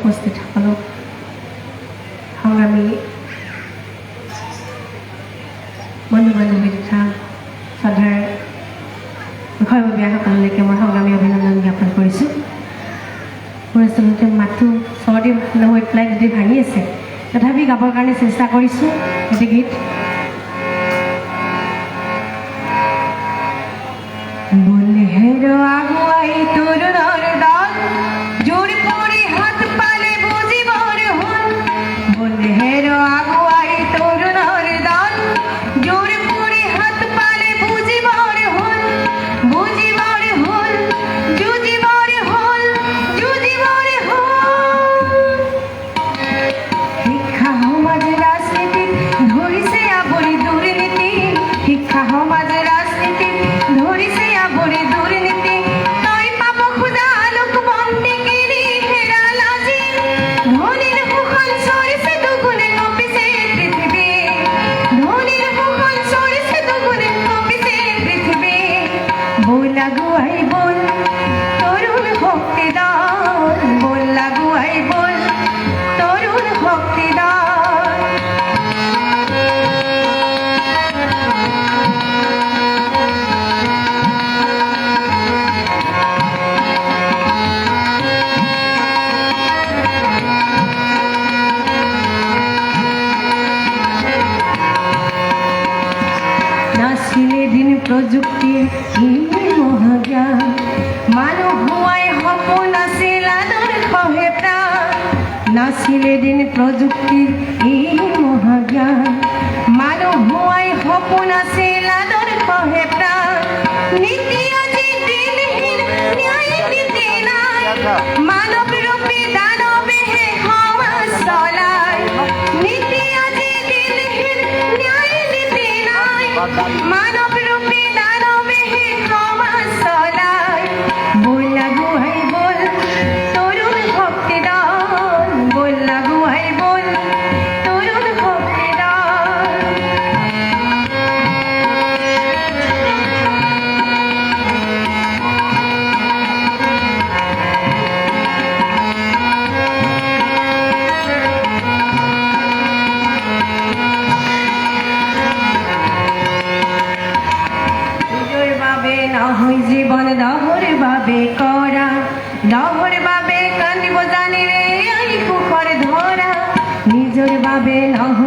উপস্থিত হলো সংগ্রামী বন্ধু বান্ধৱীতথা শ্ৰদ্ধাৰ বিষয়ববীয়াসকললৈকে মই সংগ্ৰামী অভিনন্দন জ্ঞাপন কৰিছোঁ। মোৰ আচলতে মাতটো চৰ্দি হৈ পেলাই যদি ভাঙি আছে, তথাপি গাবৰ কাৰণে চেষ্টা কৰিছোঁ এটি গীত। বলেহেৰ আগুৱাই তৰুণৰ দল জোৰ কৰি হাত পালে বুজিবৰ হ'ল। বলেহেৰ আগুৱাই তৰুণৰ দল জোৰ কৰি হাত পালে বুজিবৰ হ'ল। বুজিবৰ হ'ল, যুঁজিবৰ হ'ল, যুঁজিবৰ হ'ল। শিক্ষা সমাজ ৰাজনীতিত ধৰিছে আৱৰি দুৰ্নীতি। শিক্ষা সমাজ ৰাজনীতিত ধৰিছে আৱৰি দুৰ্নীতি। তই পাব খোজা লোক বন্দি কিনি হেৰাল আজি। ধনীৰ শোষণ চলিছে দুগুণে কঁপিছে পৃথিৱী। ধনীৰ শোষণ চলিছে দুগুণে কঁপিছে পৃথিৱী। বল আগুৱাই বল তৰুণ শক্তি দল। বল আগুৱাই বল তৰুণ শক্তি দল। নাছিলে দিন প্ৰযুক্তিৰ এই মহাজ্ঞান। মানুহ হোৱাই সপোন আছিল আদৰ্শহে প্ৰাণ। নাছিলে দিন প্ৰযুক্তিৰ এই মহাজ্ঞান। মানুহ হোৱাই সপোন আছিল আদৰ্শহে প্ৰাণ। নীতি আজি দিনহীন, ন্যায় নীতি নাই। মানৱ ৰূপী দানৱেহে সমাজ চলায়। নীতি আজি দিনহীন, ন্যায় নীতি নাই। মানৱ ৰূপী দানৱেহে সমাজ চলায়। বল আগুৱাই বল তৰুণ শক্তি দল। বল আগুৱাই বল তৰুণ শক্তি দল। নিজৰ বাবে নহয় জীৱন দহৰ বাবে কৰা। দহৰ বাবে কান্দিব জানিলে এই সুখৰ ধৰা। নিজৰ বাবে নহয়